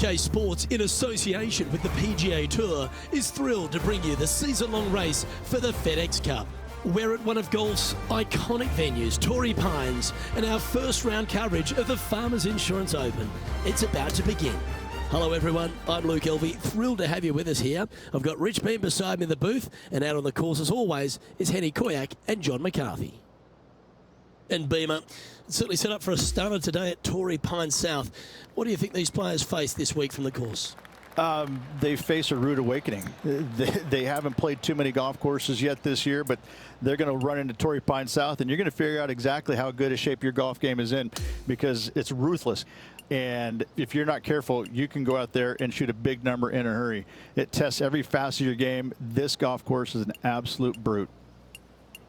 UK Sports, in association with the PGA Tour, is thrilled to bring you the season-long race for the FedEx Cup. We're at one of golf's iconic venues, Torrey Pines, and our first round coverage of the Farmers Insurance Open. It's about to begin. Hello everyone, I'm Luke Elvey, thrilled to have you with us here. I've got Rich Beam beside me in the booth, and out on the course as always is Henny Koyak and John McCarthy. And Beamer, certainly set up for a stunner today at Torrey Pines South. What do you think these players face this week from the course? They face a rude awakening. They haven't played too many golf courses yet this year, but they're going to run into Torrey Pines South, and you're going to figure out exactly how good a shape your golf game is in, because it's ruthless. And if you're not careful, you can go out there and shoot a big number in a hurry. It tests every facet of your game. This golf course is an absolute brute.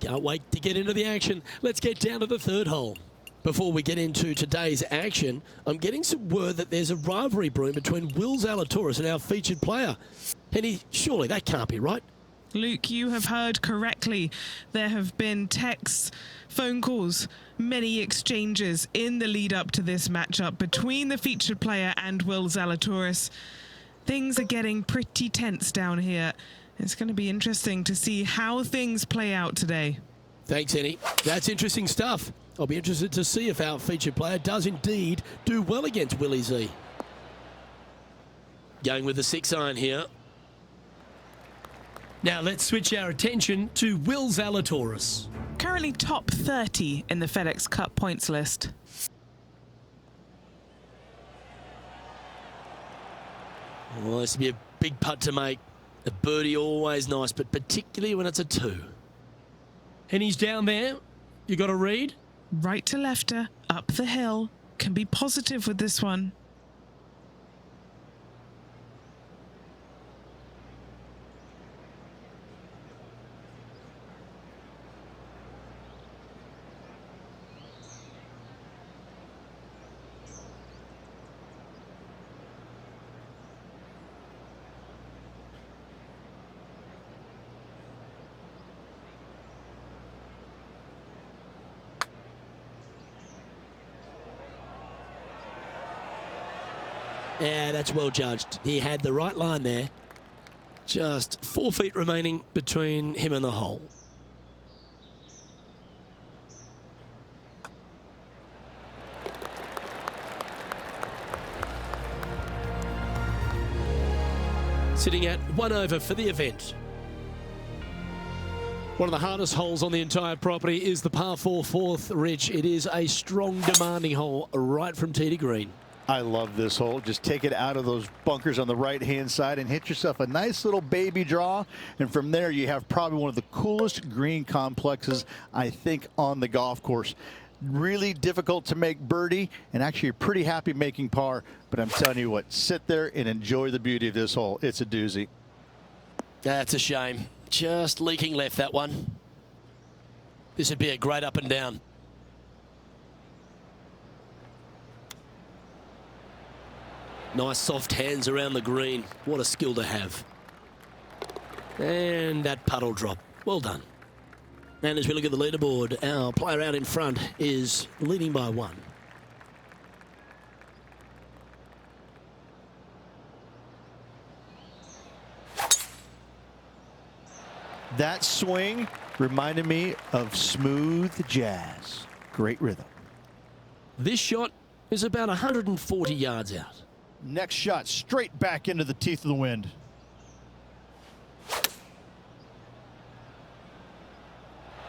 Can't wait to get into the action. Let's get down to the third hole. Before we get into today's action, I'm getting some word that there's a rivalry brewing between Will Zalatoris and our featured player. Henny, surely that can't be right. Luke, you have heard correctly. There have been texts, phone calls, many exchanges in the lead up to this matchup between the featured player and Will Zalatoris. Things are getting pretty tense down here. It's going to be interesting to see how things play out today. Thanks, Henny. That's interesting stuff. I'll be interested to see if our featured player does indeed do well against Willie Z. Going with the 6-iron here. Now let's switch our attention to Will Zalatoris. Currently top 30 in the FedEx Cup points list. Well, this will be a big putt to make. A birdie always nice, but particularly when it's a 2. And he's down there. You got a read? Right to lefter, up the hill. Can be positive with this one. Yeah, that's well judged. He had the right line there. Just 4 feet remaining between him and the hole. Sitting at 1 over for the event. One of the hardest holes on the entire property is the par 4 fourth, Rich. It is a strong, demanding hole right from tee to green. I love this hole. Just take it out of those bunkers on the right-hand side and hit yourself a nice little baby draw. And from there, you have probably one of the coolest green complexes, I think, on the golf course. Really difficult to make birdie, and actually you're pretty happy making par. But I'm telling you what, sit there and enjoy the beauty of this hole. It's a doozy. That's a shame. Just leaking left, that one. This would be a great up and down. Nice soft hands around the green. What a skill to have. And that puddle drop. Well done. And as we look at the leaderboard, our player out in front is leading by 1. That swing reminded me of smooth jazz. Great rhythm. This shot is about 140 yards out. Next shot straight back into the teeth of the wind.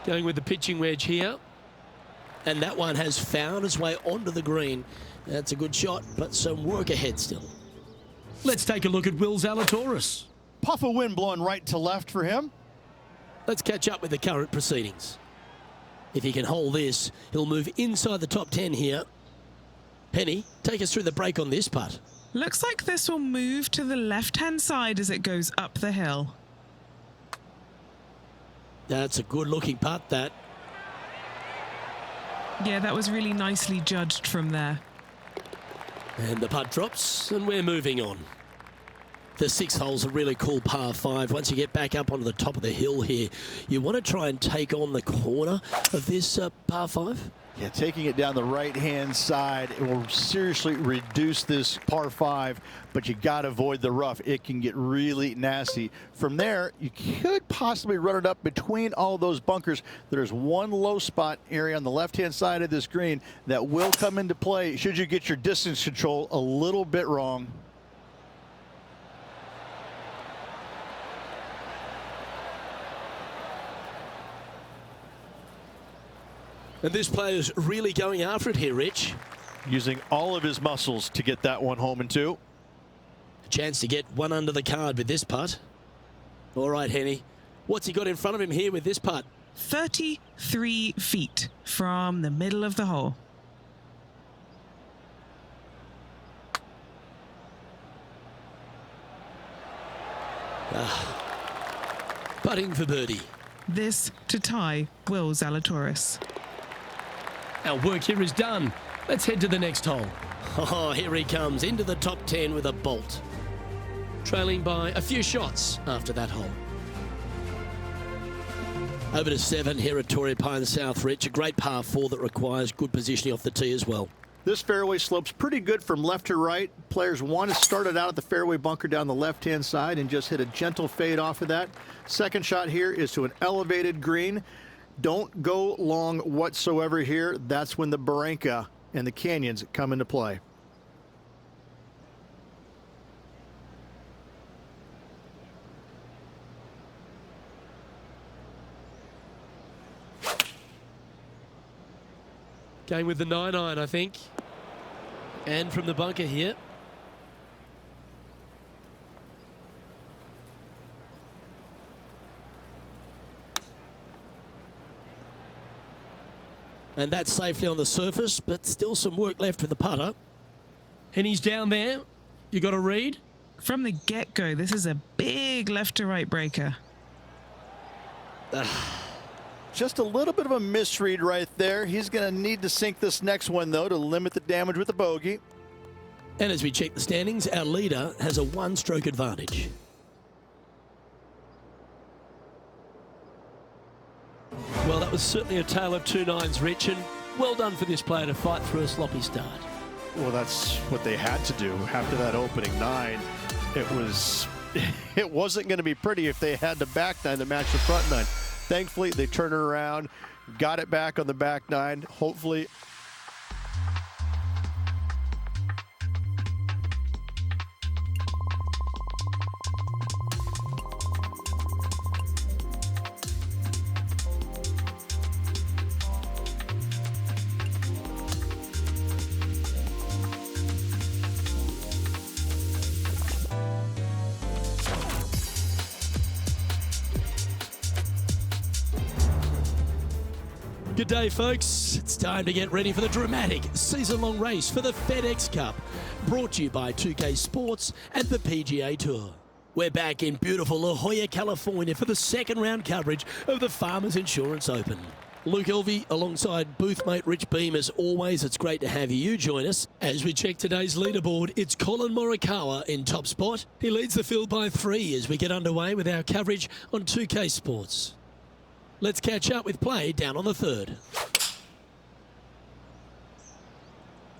Going with the pitching wedge here. And that one has found its way onto the green. That's a good shot, but some work ahead still. Let's take a look at Will Zalatoris. Puff of wind blowing right to left for him. Let's catch up with the current proceedings. If he can hold this, he'll move inside the top 10 here. Penny, take us through the break on this putt. Looks like this will move to the left-hand side as it goes up the hill. That's a good-looking putt, that. Yeah, that was really nicely judged from there. And the putt drops, and we're moving on. The 6th hole's a really cool par 5. Once you get back up onto the top of the hill here, you want to try and take on the corner of this par 5. Yeah, taking it down the right-hand side, it will seriously reduce this par 5, but you got to avoid the rough. It can get really nasty. From there, you could possibly run it up between all those bunkers. There's one low spot area on the left-hand side of this green that will come into play should you get your distance control a little bit wrong. And this player's really going after it here, Rich. Using all of his muscles to get that one home in 2. A chance to get one under the card with this putt. All right, Henny. What's he got in front of him here with this putt? 33 feet from the middle of the hole. Putting for birdie. This to tie Will Zalatoris. Our work here is done. Let's head to the next hole. Oh, here he comes into the top 10 with a bolt. Trailing by a few shots after that hole. Over to 7 here at Torrey Pines South, Rich. A great par 4 that requires good positioning off the tee as well. This fairway slopes pretty good from left to right. Players want to start it out at the fairway bunker down the left-hand side and just hit a gentle fade off of that. Second shot here is to an elevated green. Don't go long whatsoever here. That's when the Barranca and the canyons come into play. Going with the 9-iron, I think. And from the bunker here. And that's safely on the surface, but still some work left with the putter. And he's down there. You got to read. From the get-go, this is a big left to right breaker. Just a little bit of a misread right there. He's going to need to sink this next one, though, to limit the damage with the bogey. And as we check the standings, our leader has a one-stroke advantage. Well, that was certainly a tale of 2 nines, Rich, and well done for this player to fight through a sloppy start. Well, that's what they had to do after that opening 9. It wasn't going to be pretty if they had the back 9 to match the front 9. Thankfully, they turned it around, got it back on the back 9. Hopefully. Good day, folks. It's time to get ready for the dramatic season-long race for the FedEx Cup, brought to you by 2K Sports and the PGA Tour. We're back in beautiful La Jolla, California for the second round coverage of the Farmers Insurance Open. Luke Elvey alongside boothmate Rich Beam. As always, it's great to have you join us. As we check today's leaderboard, it's Colin Morikawa in top spot. He leads the field by 3 as we get underway with our coverage on 2K Sports. Let's catch up with play down on the 3rd.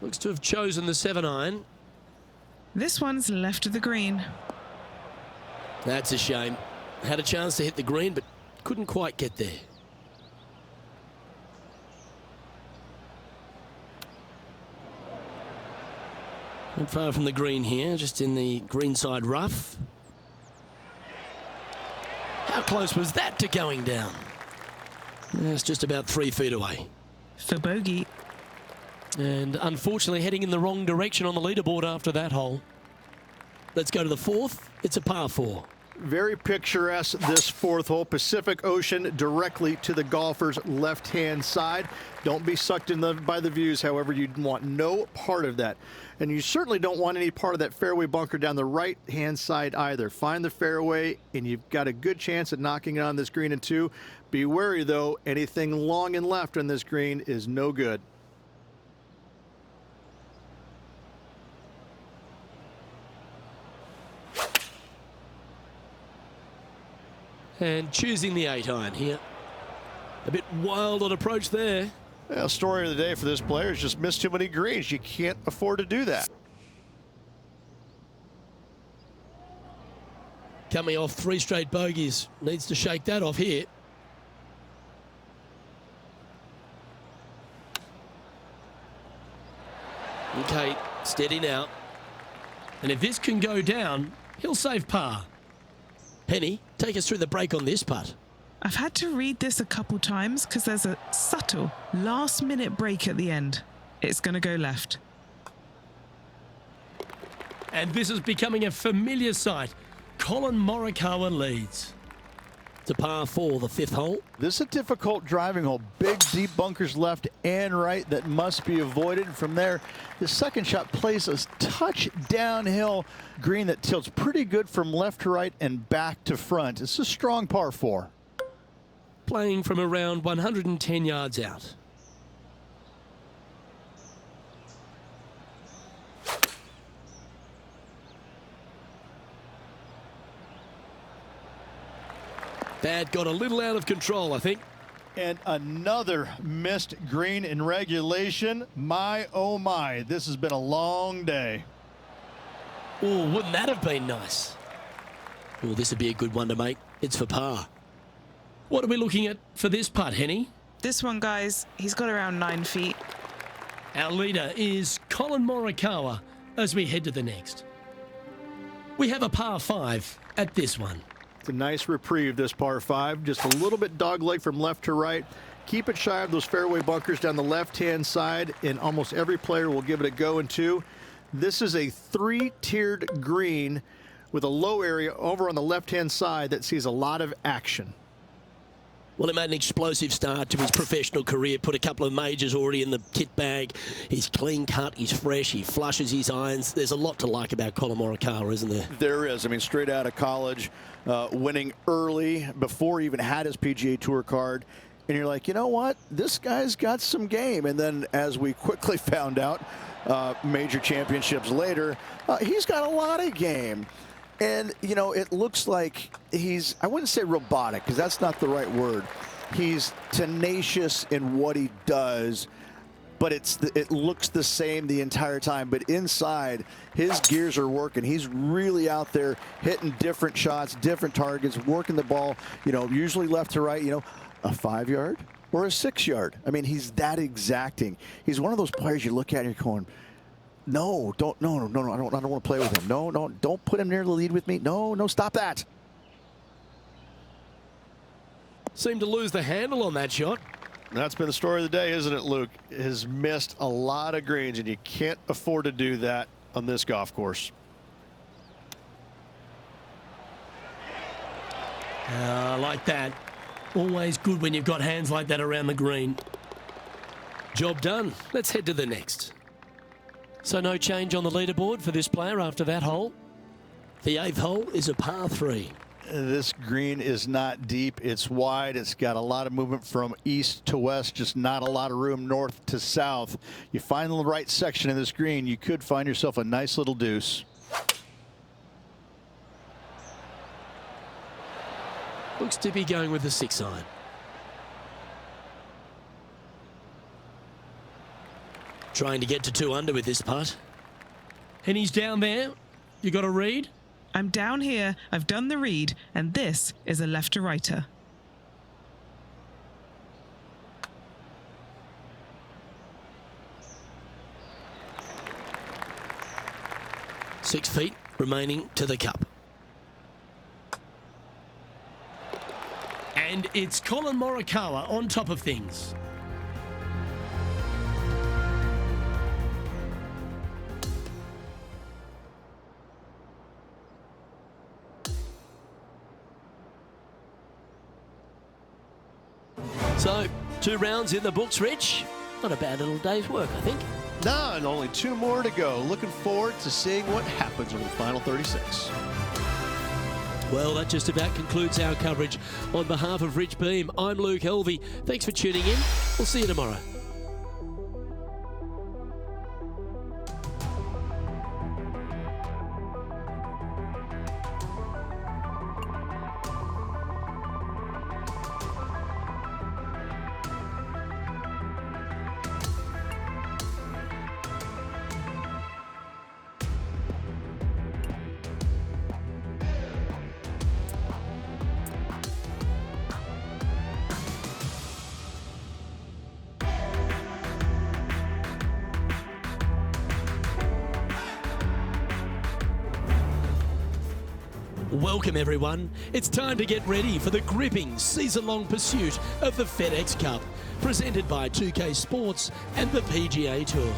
Looks to have chosen the 7-iron. This one's left of the green. That's a shame. Had a chance to hit the green, but couldn't quite get there. Not far from the green here, just in the greenside rough. How close was that to going down? It's just about 3 feet away. For bogey. And unfortunately heading in the wrong direction on the leaderboard after that hole. Let's go to the 4th. It's a par 4. Very picturesque, this 4th hole. Pacific Ocean directly to the golfer's left-hand side. Don't be sucked in by the views, however. You want no part of that. And you certainly don't want any part of that fairway bunker down the right-hand side either. Find the fairway, and you've got a good chance at knocking it on this green in 2. Be wary, though. Anything long and left on this green is no good. And choosing the 8-iron here. A bit wild on approach there. Well, story of the day for this player is just missed too many greens. You can't afford to do that. Coming off 3 straight bogeys. Needs to shake that off here. Okay, steady now. And if this can go down, he'll save par. Penny, take us through the break on this putt. I've had to read this a couple times because there's a subtle last-minute break at the end. It's going to go left. And this is becoming a familiar sight. Colin Morikawa leads. It's a par 4, the 5th hole. This is a difficult driving hole. Big, deep bunkers left and right that must be avoided. From there, the second shot plays a touch downhill green that tilts pretty good from left to right and back to front. It's a strong par 4. Playing from around 110 yards out. That got a little out of control, I think. And another missed green in regulation. My, oh my, this has been a long day. Oh, wouldn't that have been nice? Oh, this would be a good one to make. It's for par. What are we looking at for this putt, Henny? This one, guys, he's got around 9 feet. Our leader is Colin Morikawa as we head to the next. We have a par 5 at this one. It's a nice reprieve, this par 5. Just a little bit dogleg from left to right. Keep it shy of those fairway bunkers down the left-hand side, and almost every player will give it a go in 2. This is a 3-tiered green with a low area over on the left-hand side that sees a lot of action. Well, he made an explosive start to his professional career, put a couple of majors already in the kit bag. He's clean cut, he's fresh, he flushes his irons. There's a lot to like about Colin Morikawa, isn't there? There is. I mean, straight out of college, winning early before he even had his PGA Tour card. And you're like, you know what? This guy's got some game. And then as we quickly found out, major championships later, he's got a lot of game. And, you know, it looks like he's, I wouldn't say robotic, because that's not the right word. He's tenacious in what he does, but it looks the same the entire time. But inside, his gears are working. He's really out there hitting different shots, different targets, working the ball, you know, usually left to right, you know, a 5-yard or a 6-yard. I mean, he's that exacting. He's one of those players you look at and you're going, no, I don't want to play with him. No, don't put him near the lead with me. No, stop that. Seemed to lose the handle on that shot. That's been the story of the day, isn't it, Luke? Has missed a lot of greens, and you can't afford to do that on this golf course. I like that. Always good when you've got hands like that around the green. Job done. Let's head to the next. So no change on the leaderboard for this player after that hole. The 8th hole is a par 3. This green is not deep. It's wide. It's got a lot of movement from east to west, just not a lot of room north to south. You find the right section of this green, you could find yourself a nice little deuce. Looks to be going with the 6 iron. Trying to get to 2 under with this putt. And he's down there. You got a read? I'm down here, I've done the read, and this is a left to righter. Six feet remaining to the cup. And it's Colin Morikawa on top of things. So, 2 rounds in the books, Rich. Not a bad little day's work, I think. No, and only 2 more to go. Looking forward to seeing what happens over the final 36. Well, that just about concludes our coverage. On behalf of Rich Beam, I'm Luke Helvey. Thanks for tuning in. We'll see you tomorrow. Welcome everyone. It's time to get ready for the gripping season-long pursuit of the FedEx Cup, presented by 2K Sports and the PGA Tour.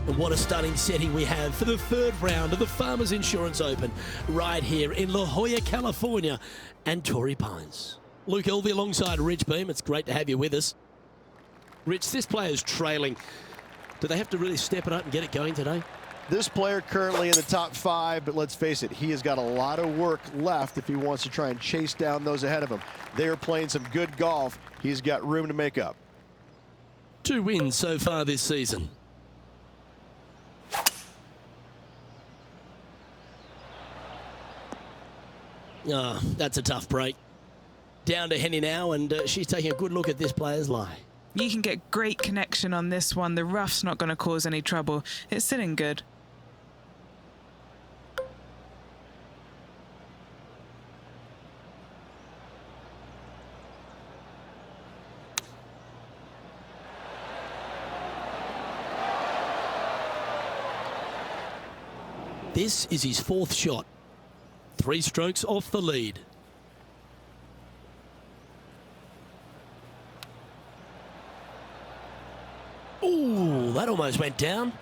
And what a stunning setting we have for the third round of the Farmers Insurance Open, right here in La Jolla, California, and Torrey Pines. Luke Elvey alongside Rich Beam. It's great to have you with us. Rich, this player's trailing. Do they have to really step it up and get it going today? This player currently in the top 5, but let's face it, he has got a lot of work left if he wants to try and chase down those ahead of him. They are playing some good golf. He's got room to make up. 2 wins so far this season. Ah, that's a tough break. Down to Henny now, and she's taking a good look at this player's lie. You can get great connection on this one. The rough's not going to cause any trouble. It's sitting good. This is his 4th shot. 3 strokes off the lead. Ooh, that almost went down.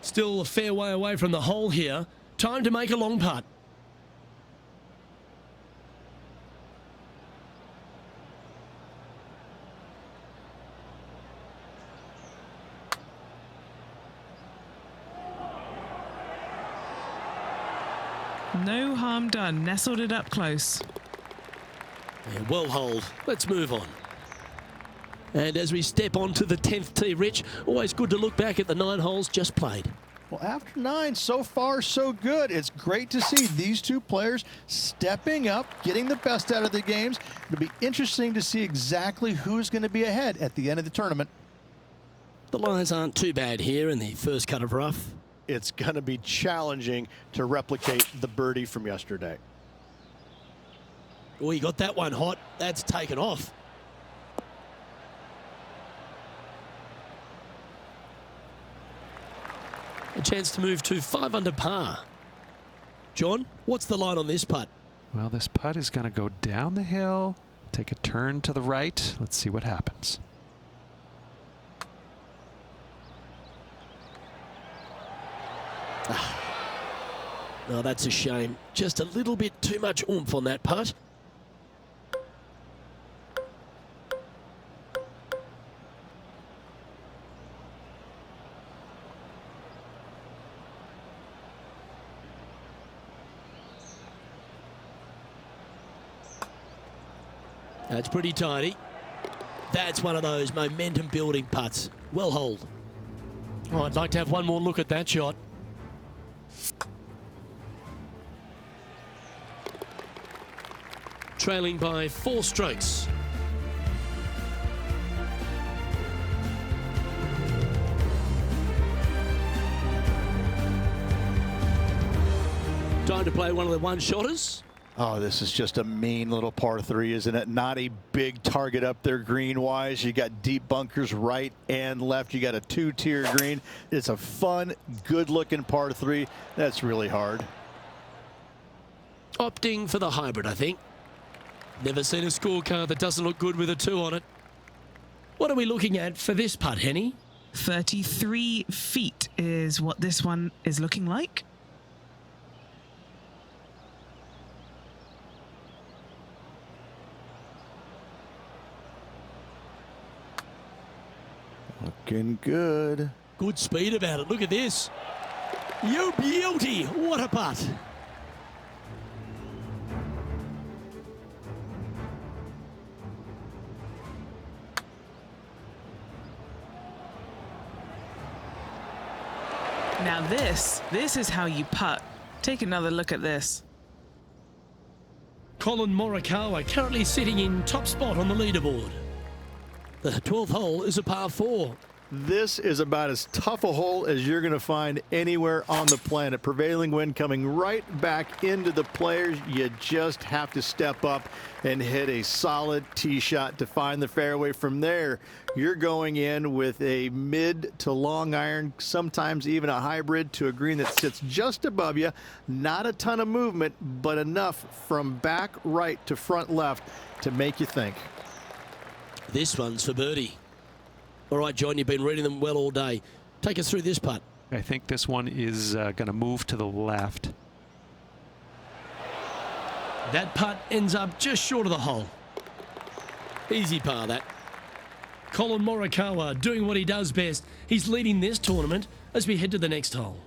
Still a fair way away from the hole here. Time to make a long putt. No harm done. Nestled it up close. Yeah, well holed. Let's move on. And as we step on to the 10th tee, Rich, always good to look back at the 9 holes just played. Well, after 9, so far so good. It's great to see these 2 players stepping up, getting the best out of the games. It'll be interesting to see exactly who's going to be ahead at the end of the tournament. The lies aren't too bad here in the first cut of rough. It's going to be challenging to replicate the birdie from yesterday. Oh, you got that one hot. That's taken off. A chance to move to 5 under par. John, what's the line on this putt? Well, this putt is going to go down the hill, take a turn to the right. Let's see what happens. Oh, that's a shame. Just a little bit too much oomph on that putt. That's pretty tidy. That's one of those momentum building putts. Well holed. Oh, I'd like to have one more look at that shot. Trailing by 4 strokes. Time to play one of the one-shotters. Oh, this is just a mean little par 3, isn't it? Not a big target up there green-wise. You got deep bunkers right and left. You got a 2-tier green. It's a fun, good-looking par 3. That's really hard. Opting for the hybrid, I think. Never seen a scorecard that doesn't look good with a 2 on it. What are we looking at for this putt, Henny? 33 feet is what this one is looking like. Looking good. Good speed about it. Look at this. You beauty. What a putt. Now this is how you putt. Take another look at this. Colin Morikawa currently sitting in top spot on the leaderboard. The 12th hole is a par 4. This is about as tough a hole as you're going to find anywhere on the planet. Prevailing wind coming right back into the players. You just have to step up and hit a solid tee shot to find the fairway. From there, you're going in with a mid to long iron, sometimes even a hybrid, to a green that sits just above you. Not a ton of movement, but enough from back right to front left to make you think. This one's for birdie. All right, John, you've been reading them well all day. Take us through this putt. I think this one is going to move to the left. That putt ends up just short of the hole. Easy par, that. Colin Morikawa doing what he does best. He's leading this tournament as we head to the next hole.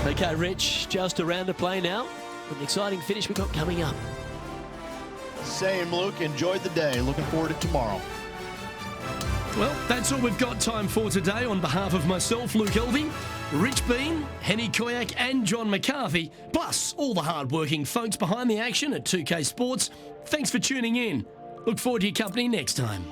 Okay, Rich, just a round to play now. An exciting finish we've got coming up. Same, Luke. Enjoyed the day. Looking forward to tomorrow. Well, that's all we've got time for today. On behalf of myself, Luke Elvey, Rich Bean, Henny Koyak and John McCarthy, plus all the hard-working folks behind the action at 2K Sports, thanks for tuning in. Look forward to your company next time.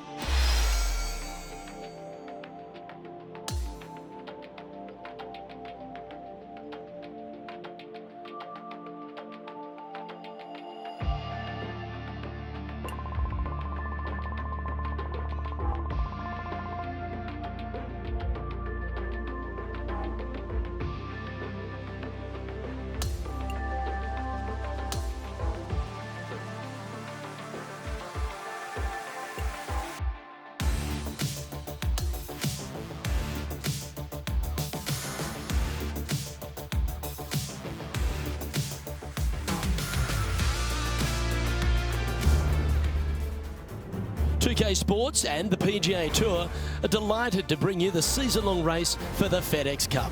Pga Sports and the PGA Tour are delighted to bring you the season-long race for the FedEx Cup.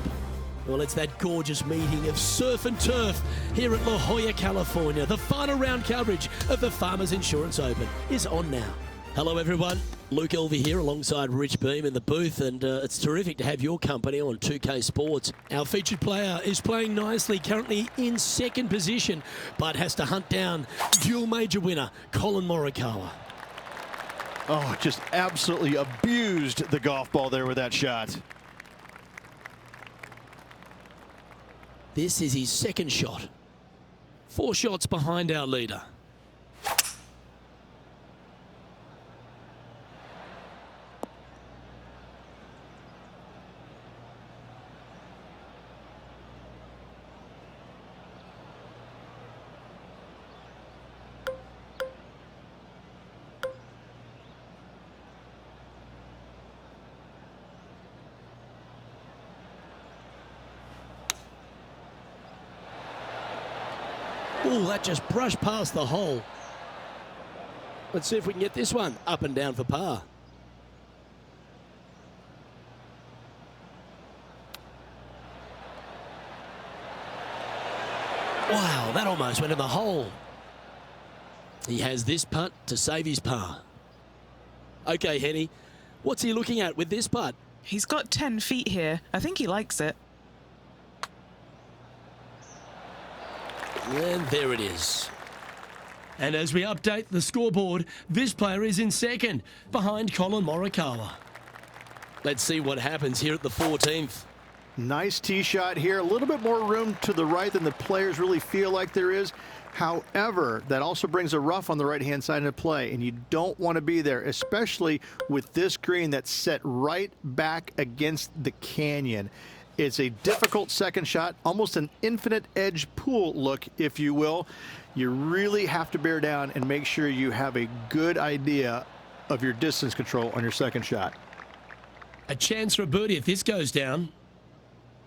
Well, it's that gorgeous meeting of surf and turf here at La Jolla, California. The final round coverage of the Farmers Insurance Open is on now. Hello, everyone. Luke Elvey here alongside Rich Beam in the booth, and it's terrific to have your company on 2K Sports. Our featured player is playing nicely, currently in second position, but has to hunt down dual major winner Colin Morikawa. Oh, just absolutely abused the golf ball there with that shot. This is his second shot. 4 shots behind our leader. Oh, that just brushed past the hole. Let's see if we can get this one up and down for par. Wow, that almost went in the hole. He has this putt to save his par. Okay, Henny, what's he looking at with this putt? He's got 10 feet here. I think he likes it. And there it is. And as we update the scoreboard, this player is in second, behind Colin Morikawa. Let's see what happens here at the 14th. Nice tee shot here. A little bit more room to the right than the players really feel like there is. However, that also brings a rough on the right-hand side into play, and you don't want to be there, especially with this green that's set right back against the canyon. It's a difficult second shot, almost an infinite edge pool look, if you will. You really have to bear down and make sure you have a good idea of your distance control on your second shot. A chance for a birdie if this goes down.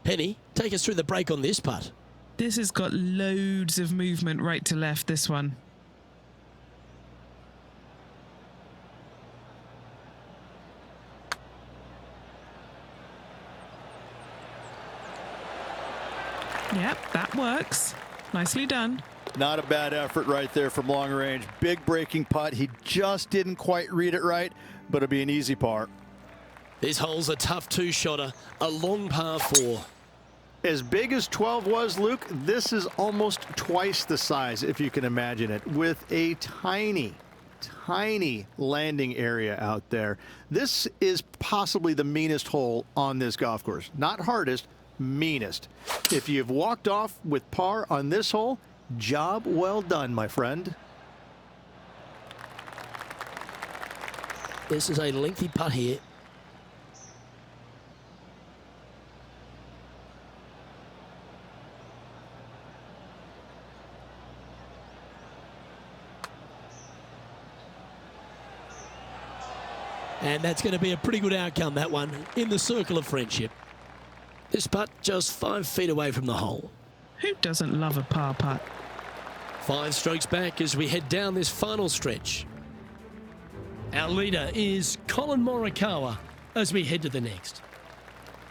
Penny, take us through the break on this putt. This has got loads of movement right to left, this one. Yep, that works. Nicely done. Not a bad effort right there from long range. Big breaking putt. He just didn't quite read it right, but it'll be an easy par. This hole's a tough two-shotter, a long par 4. As big as 12 was, Luke, this is almost twice the size, if you can imagine it, with a tiny tiny landing area out there. This is possibly the meanest hole on this golf course. Not hardest, meanest. If you've walked off with par on this hole, job well done, my friend. This is a lengthy putt here. And that's going to be a pretty good outcome, that one, in the circle of friendship. This putt just 5 feet away from the hole. Who doesn't love a par putt? 5 strokes back as we head down this final stretch. Our leader is Collin Morikawa as we head to the next.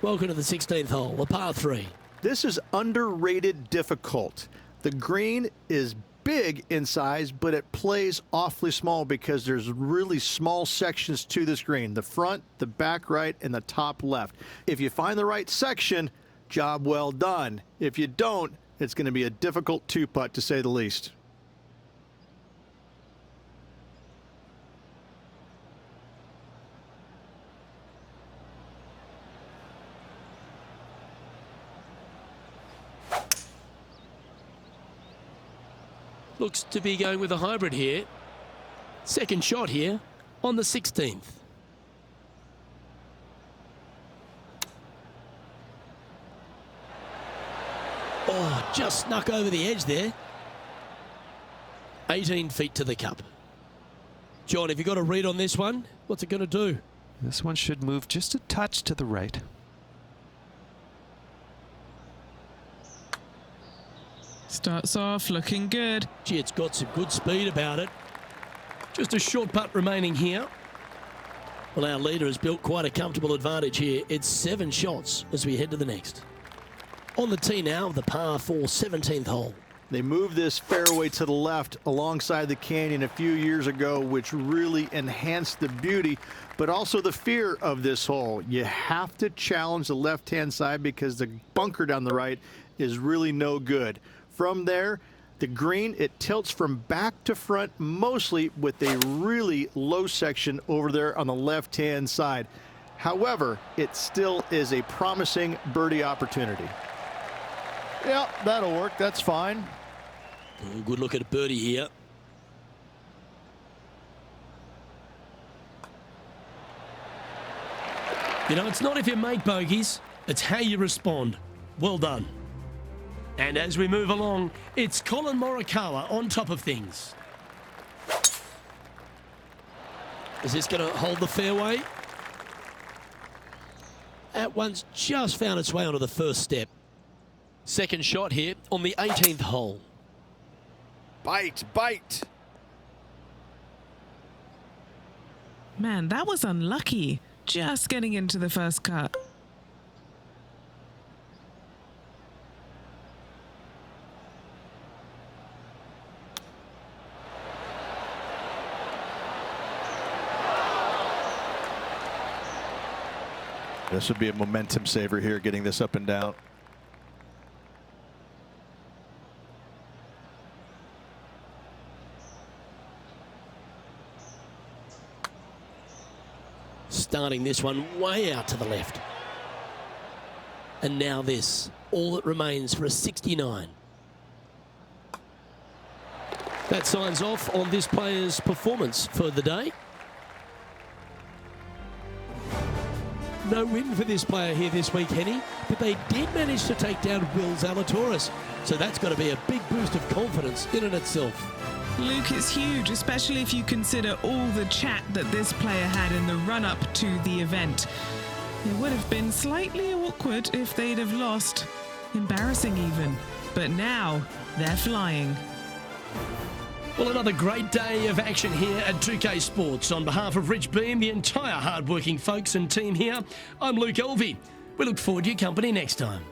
Welcome to the 16th hole, the par 3. This is underrated difficult. The green is big in size, but it plays awfully small because there's really small sections to this green. The front, the back right, and the top left. If you find the right section, job well done. If you don't, it's going to be a difficult 2-putt to say the least. Looks to be going with a hybrid here. Second shot here on the 16th. Oh, just snuck over the edge there. 18 feet to the cup. John, have you got a read on this one? What's it going to do? This one should move just a touch to the right. Starts off looking good. Gee, it's got some good speed about it. Just a short putt remaining here. Well, our leader has built quite a comfortable advantage here. It's 7 shots as we head to the next. On the tee now, the par 4 17th hole. They moved this fairway to the left alongside the canyon a few years ago, which really enhanced the beauty, but also the fear of this hole. You have to challenge the left-hand side because the bunker down the right is really no good. From there, the green, it tilts from back to front, mostly with a really low section over there on the left-hand side. However, it still is a promising birdie opportunity. Yeah, that'll work. That's fine. Good look at a birdie here. You know, it's not if you make bogeys, it's how you respond. Well done. And as we move along, it's Collin Morikawa on top of things. Is this going to hold the fairway? That one's just found its way onto the first step. Second shot here on the 18th hole. Bite, bite. Man, that was unlucky. Just getting into the first cut. This would be a momentum saver here, getting this up and down. Starting this one way out to the left. And now this, all that remains for a 69. That signs off on this player's performance for the day. No win for this player here this week, Henny, but they did manage to take down Will Zalatoris. So that's got to be a big boost of confidence in and itself. Luke, it's huge, especially if you consider all the chat that this player had in the run-up to the event. It would have been slightly awkward if they'd have lost. Embarrassing even. But now, they're flying. Well, another great day of action here at 2K Sports. On behalf of Rich Beam, the entire hard-working folks and team here, I'm Luke Elvey. We look forward to your company next time.